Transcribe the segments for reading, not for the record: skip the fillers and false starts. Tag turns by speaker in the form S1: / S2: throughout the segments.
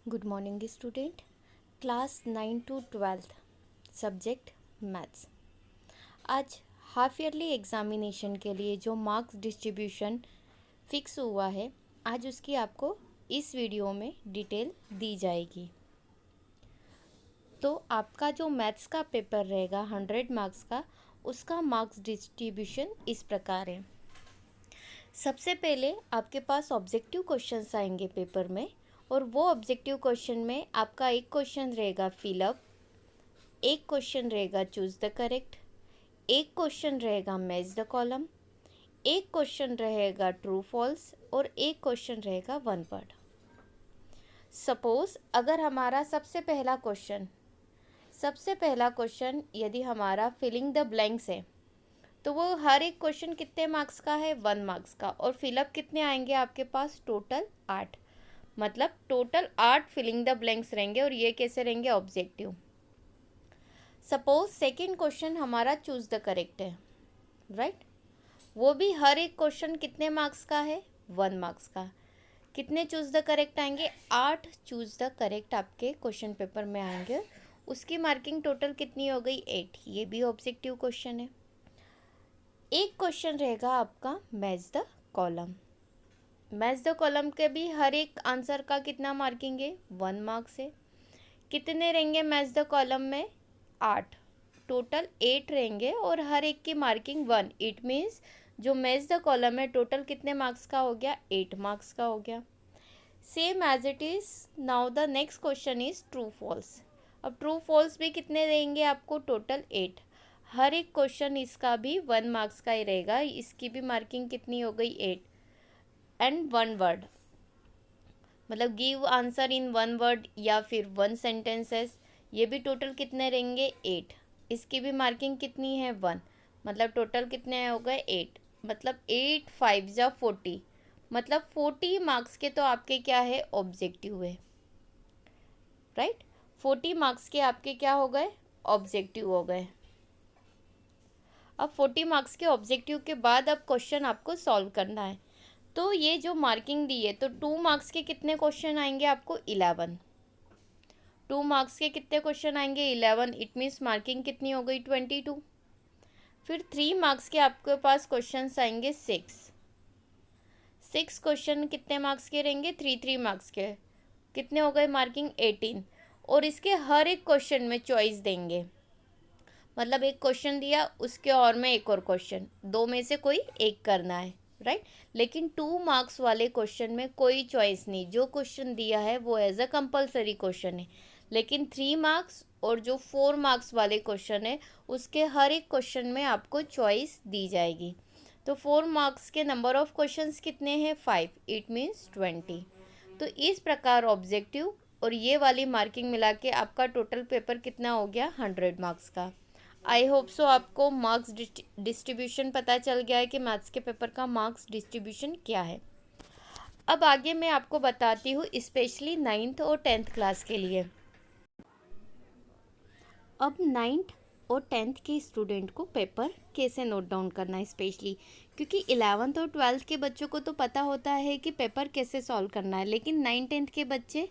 S1: Good morning student. Class 9 to 12 subject maths. आज half yearly examination के लिए जो मार्क्स डिस्ट्रीब्यूशन फिक्स हुआ है, आज उसकी आपको इस वीडियो में डिटेल दी जाएगी। तो आपका जो मैथ्स का पेपर रहेगा 100 मार्क्स का, उसका मार्क्स डिस्ट्रीब्यूशन इस प्रकार है। सबसे पहले आपके पास ऑब्जेक्टिव क्वेश्चंस आएंगे पेपर में, और वो ऑब्जेक्टिव क्वेश्चन में आपका एक क्वेश्चन रहेगा फिलअप, एक क्वेश्चन रहेगा चूज द करेक्ट, एक क्वेश्चन रहेगा मैच द कॉलम, एक क्वेश्चन रहेगा ट्रू फॉल्स, और एक क्वेश्चन रहेगा वन वर्ड। सपोज अगर हमारा सबसे पहला क्वेश्चन यदि हमारा फिलिंग द ब्लैंक्स है, तो वो हर एक क्वेश्चन कितने मार्क्स का है? 1 मार्क्स का। और फिलअप कितने आएंगे आपके पास? टोटल 8। मतलब टोटल 8 फिलिंग द ब्लैंक्स रहेंगे, और ये कैसे रहेंगे? ऑब्जेक्टिव। सपोज सेकंड क्वेश्चन हमारा चूज द करेक्ट है, राइट? वो भी हर एक क्वेश्चन कितने मार्क्स का है? 1 मार्क्स का। कितने चूज द करेक्ट आएंगे? 8 चूज द करेक्ट आपके क्वेश्चन पेपर में आएंगे। उसकी मार्किंग टोटल कितनी हो गई? 8। ये भी ऑब्जेक्टिव क्वेश्चन है। एक क्वेश्चन रहेगा आपका match the column. Match the column के भी हर एक आंसर का कितना मार्किंग है? 1 मार्क्स है। कितने रहेंगे मैच द कॉलम में? 8। टोटल 8 रहेंगे, और हर एक की मार्किंग 1। इट मीन्स जो मैच द कॉलम है टोटल कितने मार्क्स का हो गया? 8 मार्क्स का हो गया। Same as it is now the next question is true false. अब ट्रू फॉल्स भी कितने देंगे आपको? टोटल 8। हर एक क्वेश्चन इसका भी 1 मार्क्स का ही रहेगा। इसकी भी मार्किंग कितनी हो गई? 8। एंड वन वर्ड, मतलब गिव आंसर इन 1 वर्ड या फिर 1 सेंटेंसेस, ये भी टोटल कितने रहेंगे? 8। इसकी भी मार्किंग कितनी है? 1। मतलब टोटल कितने हो गए? 8। मतलब 8 5 जा 40, मतलब 40 मार्क्स के तो आपके क्या है? ऑब्जेक्टिव है, राइट? 40 मार्क्स के आपके क्या हो गए? ऑब्जेक्टिव हो गए। अब 40 मार्क्स के ऑब्जेक्टिव के बाद अब क्वेश्चन आपको सॉल्व करना है। तो ये जो मार्किंग दी है, तो 2 मार्क्स के कितने क्वेश्चन आएंगे आपको? 11। 2 मार्क्स के कितने क्वेश्चन आएंगे? 11। इट मीन्स मार्किंग कितनी हो गई? 22। फिर 3 मार्क्स के आपके पास क्वेश्चन आएंगे 6। 6 क्वेश्चन कितने मार्क्स के रहेंगे? 3 मार्क्स के। कितने हो गए मार्किंग? 18। और इसके हर एक क्वेश्चन में चॉइस देंगे, मतलब एक क्वेश्चन दिया उसके और में एक और क्वेश्चन, दो में से कोई एक करना है, राइट? लेकिन 2 मार्क्स वाले क्वेश्चन में कोई चॉइस नहीं, जो क्वेश्चन दिया है वो एज अ कंपलसरी क्वेश्चन है। लेकिन 3 मार्क्स और जो 4 मार्क्स वाले क्वेश्चन है, उसके हर एक क्वेश्चन में आपको चॉइस दी जाएगी। तो 4 मार्क्स के नंबर ऑफ क्वेश्चंस कितने हैं? 5। It means 20। तो इस प्रकार ऑब्जेक्टिव और ये वाली मार्किंग मिला के आपका टोटल पेपर कितना हो गया? 100 मार्क्स का। आई होप सो आपको मार्क्स डिस्ट्रीब्यूशन पता चल गया है कि मैथ्स के पेपर का मार्क्स डिस्ट्रीब्यूशन क्या है। अब आगे मैं आपको बताती हूँ स्पेशली 9th और 10th क्लास के लिए। अब 9th और 10th के स्टूडेंट को पेपर कैसे नोट डाउन करना है स्पेशली, क्योंकि 11th और 12th के बच्चों को तो पता होता है कि पेपर कैसे सॉल्व करना है, लेकिन 9th-10th के बच्चे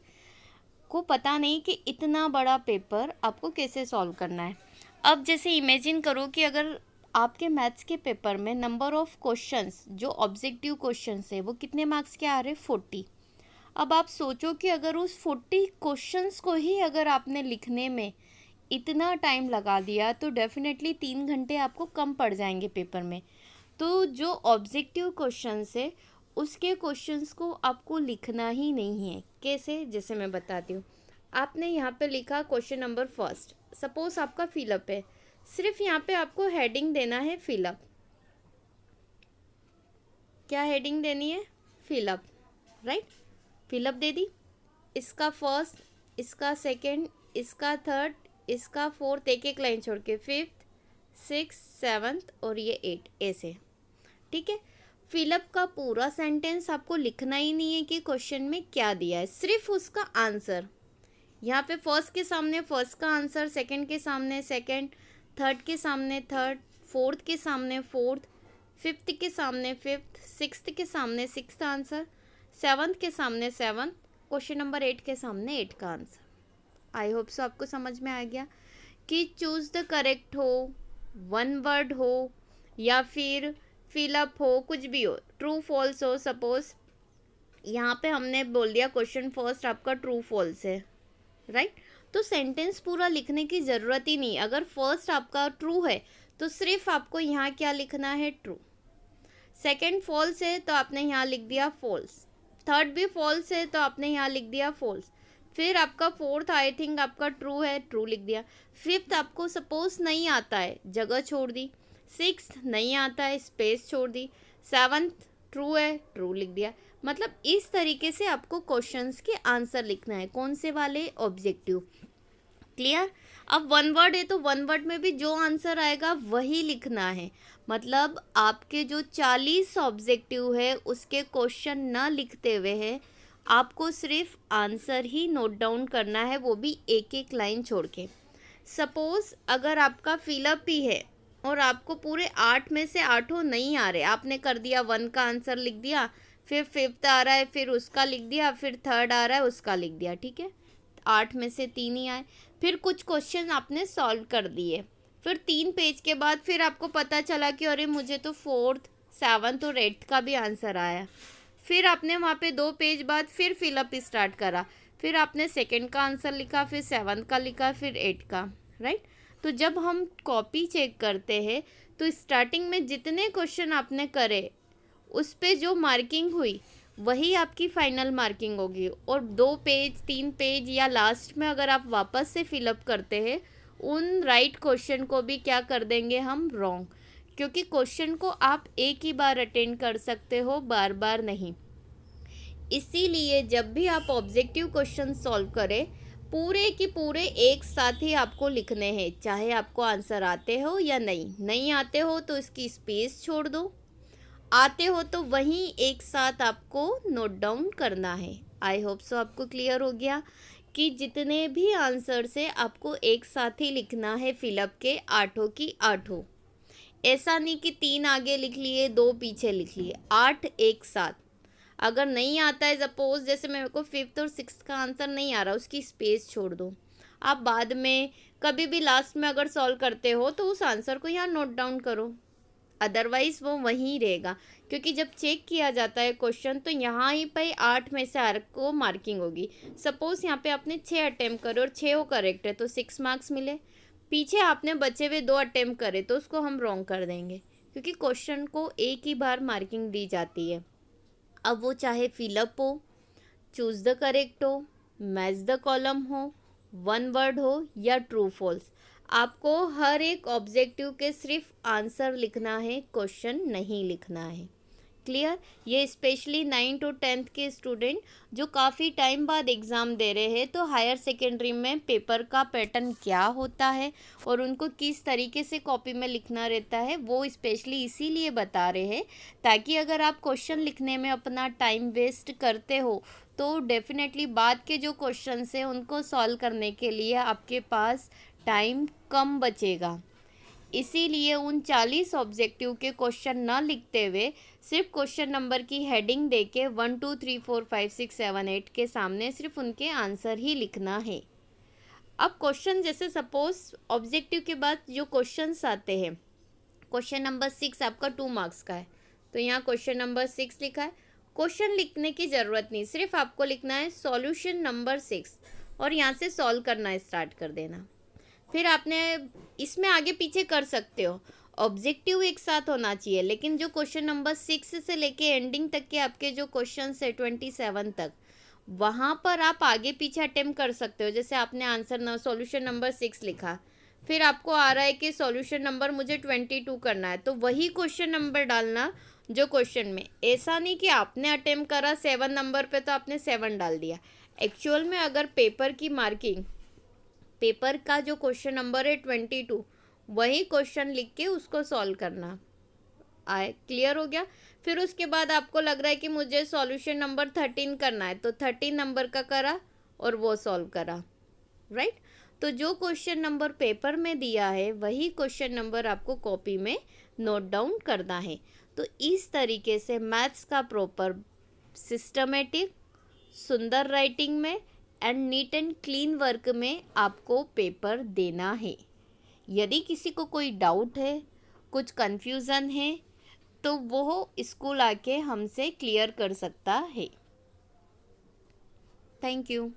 S1: को पता नहीं कि इतना बड़ा पेपर आपको कैसे सॉल्व करना है। अब जैसे इमेजिन करो कि अगर आपके मैथ्स के पेपर में नंबर ऑफ क्वेश्चंस जो ऑब्जेक्टिव क्वेश्चंस है वो कितने मार्क्स के आ रहे? 40। अब आप सोचो कि अगर उस 40 क्वेश्चंस को ही अगर आपने लिखने में इतना टाइम लगा दिया, तो डेफिनेटली 3 घंटे आपको कम पड़ जाएंगे पेपर में। तो जो ऑब्जेक्टिव क्वेश्चंस है उसके क्वेश्चंस को आपको लिखना ही नहीं है। कैसे? जैसे मैं बताती हूँ। आपने यहाँ पे लिखा क्वेश्चन नंबर फर्स्ट, सपोज आपका फिलअप है, सिर्फ यहाँ पे आपको हेडिंग देना है फिलअप। क्या हेडिंग देनी है? Fill up, right? फिलअप दे दी। इसका फर्स्ट, इसका सेकंड, इसका थर्ड, इसका फोर्थ, एक एक लाइन छोड़ के, फिफ्थ, सिक्स, सेवन्थ और ये 8, ऐसे, ठीक है? फिलअप का पूरा सेंटेंस आपको लिखना ही नहीं है कि क्वेश्चन में क्या दिया है, सिर्फ उसका आंसर। यहाँ पे फर्स्ट के सामने फर्स्ट का आंसर, सेकंड के सामने सेकंड, थर्ड के सामने थर्ड, फोर्थ के सामने फोर्थ, फिफ्थ के सामने फिफ्थ, सिक्स्थ के सामने सिक्स्थ आंसर, सेवन्थ के सामने सेवन्थ, क्वेश्चन नंबर 8 के सामने 8 का आंसर। आई होप सो आपको समझ में आ गया कि चूज द करेक्ट हो, वन वर्ड हो या फिर फिलअप हो, कुछ भी हो, ट्रू फॉल्स हो। सपोज यहाँ पे हमने बोल दिया क्वेश्चन फर्स्ट आपका ट्रू फॉल्स है, राइट? तो सेंटेंस पूरा लिखने की ज़रूरत ही नहीं। अगर फर्स्ट आपका ट्रू है तो सिर्फ आपको यहाँ क्या लिखना है, ट्रू। सेकंड फॉल्स है तो आपने यहाँ लिख दिया फॉल्स। थर्ड भी फॉल्स है तो आपने यहाँ लिख दिया फॉल्स। फिर आपका फोर्थ आई थिंक आपका ट्रू है, ट्रू लिख दिया। फिफ्थ आपको सपोज नहीं आता है, जगह छोड़ दी। सिक्स्थ नहीं आता है, स्पेस छोड़ दी। सेवंथ ट्रू है, ट्रू लिख दिया। मतलब इस तरीके से आपको क्वेश्चंस के आंसर लिखना है। कौन से वाले, ऑब्जेक्टिव। क्लियर? अब वन वर्ड है तो वन वर्ड में भी जो आंसर आएगा वही लिखना है। मतलब आपके जो 40 ऑब्जेक्टिव है उसके क्वेश्चन ना लिखते हुए है, आपको सिर्फ आंसर ही नोट डाउन करना है, वो भी एक एक लाइन छोड़ के। सपोज अगर आपका फिलअप ही है और आपको पूरे 8 में से 8 नहीं आ रहे, आपने कर दिया 1 का आंसर लिख दिया, फिर फिफ्थ आ रहा है फिर उसका लिख दिया, फिर थर्ड आ रहा है उसका लिख दिया, ठीक है, 8 में से 3 ही आए। फिर कुछ क्वेश्चन आपने सॉल्व कर दिए, फिर 3 पेज के बाद फिर आपको पता चला कि अरे मुझे तो फोर्थ, सेवन्थ और 8th का भी आंसर आया। फिर आपने वहाँ पे 2 पेज बाद फिर फिलअप स्टार्ट करा, फिर आपने सेकंड का आंसर लिखा, फिर 7th का लिखा, फिर 8 का, राइट? तो जब हम कॉपी चेक करते हैं तो स्टार्टिंग में जितने क्वेश्चन आपने करे उस पे जो मार्किंग हुई वही आपकी फाइनल मार्किंग होगी। और 2 पेज 3 पेज या लास्ट में अगर आप वापस से फिलअप करते हैं उन राइट क्वेश्चन को भी क्या कर देंगे हम, रॉन्ग। क्योंकि क्वेश्चन को आप एक ही बार अटेंड कर सकते हो, बार बार नहीं। इसीलिए जब भी आप ऑब्जेक्टिव क्वेश्चन सॉल्व करें पूरे की पूरे एक साथ ही आपको लिखने हैं, चाहे आपको आंसर आते हो या नहीं आते हो तो इसकी स्पेस छोड़ दो, आते हो तो वहीं एक साथ आपको नोट डाउन करना है। आई होप सो आपको क्लियर हो गया कि जितने भी आंसर से आपको एक साथ ही लिखना है फिलअप के 8 की 8। ऐसा नहीं कि 3 आगे लिख लिए 2 पीछे लिख लिए, 8 एक साथ। अगर नहीं आता है, सपोज जैसे मेरे को 5th और 6th का आंसर नहीं आ रहा, उसकी स्पेस छोड़ दो। आप बाद में कभी भी लास्ट में अगर सॉल्व करते हो तो उस आंसर को यहाँ नोट डाउन करो, अदरवाइज वो वहीं रहेगा। क्योंकि जब चेक किया जाता है क्वेश्चन तो यहाँ ही पे 8 में से 8 को मार्किंग होगी। सपोज यहाँ पे आपने 6 अटेम्प्ट करे और 6 वो करेक्ट है तो 6 मार्क्स मिले। पीछे आपने बचे हुए 2 अटेम्प्ट करे तो उसको हम रॉन्ग कर देंगे, क्योंकि क्वेश्चन को एक ही बार मार्किंग दी जाती है। अब वो चाहे फिलअप हो, चूज द करेक्ट हो, मैच द कॉलम हो, वन वर्ड हो या ट्रू फॉल्स, आपको हर एक ऑब्जेक्टिव के सिर्फ आंसर लिखना है, क्वेश्चन नहीं लिखना है। क्लियर? ये स्पेशली 9 to 10th के स्टूडेंट जो काफ़ी टाइम बाद एग्ज़ाम दे रहे हैं, तो हायर सेकेंडरी में पेपर का पैटर्न क्या होता है और उनको किस तरीके से कॉपी में लिखना रहता है, वो स्पेशली इसीलिए बता रहे हैं ताकि अगर आप क्वेश्चन लिखने में अपना टाइम वेस्ट करते हो तो डेफिनेटली बाद के जो क्वेश्चंस हैं उनको सॉल्व करने के लिए आपके पास टाइम कम बचेगा। इसीलिए उन 40 ऑब्जेक्टिव के क्वेश्चन ना लिखते हुए सिर्फ क्वेश्चन नंबर की हेडिंग देके 1 2 3 4 5 6 7 8 के सामने सिर्फ उनके आंसर ही लिखना है। अब क्वेश्चन जैसे सपोज ऑब्जेक्टिव के बाद जो क्वेश्चंस आते हैं, क्वेश्चन नंबर 6 आपका 2 मार्क्स का है तो यहाँ क्वेश्चन नंबर 6 लिखा है। क्वेश्चन लिखने की ज़रूरत नहीं, सिर्फ आपको लिखना है सॉल्यूशन नंबर 6 और यहाँ से सॉल्व करना स्टार्ट कर देना। फिर आपने इसमें आगे पीछे कर सकते हो, ऑब्जेक्टिव एक साथ होना चाहिए, लेकिन जो क्वेश्चन नंबर 6 से लेके एंडिंग तक के आपके जो क्वेश्चन है 27 तक, वहाँ पर आप आगे पीछे अटेम्प्ट कर सकते हो। जैसे आपने आंसर सॉल्यूशन नंबर 6 लिखा, फिर आपको आ रहा है कि सॉल्यूशन नंबर मुझे 22 करना है, तो वही क्वेश्चन नंबर डालना जो क्वेश्चन में। ऐसा नहीं कि आपने अटेम्प्ट करा 7 नंबर पे तो आपने 7 डाल दिया। एक्चुअल में अगर पेपर की मार्किंग, पेपर का जो क्वेश्चन नंबर है 22, वही क्वेश्चन लिख के उसको सॉल्व करना। आए क्लियर हो गया? फिर उसके बाद आपको लग रहा है कि मुझे सॉल्यूशन नंबर 13 करना है तो 13 नंबर का करा और वो सॉल्व करा, राइट? तो जो क्वेश्चन नंबर पेपर में दिया है वही क्वेश्चन नंबर आपको कॉपी में नोट डाउन करना है। तो इस तरीके से मैथ्स का प्रॉपर सिस्टमेटिक, सुंदर राइटिंग में and neat and clean work में आपको पेपर देना है। यदि किसी को कोई डाउट है, कुछ कंफ्यूज़न है, तो वो स्कूल आके हमसे क्लियर कर सकता है। Thank you.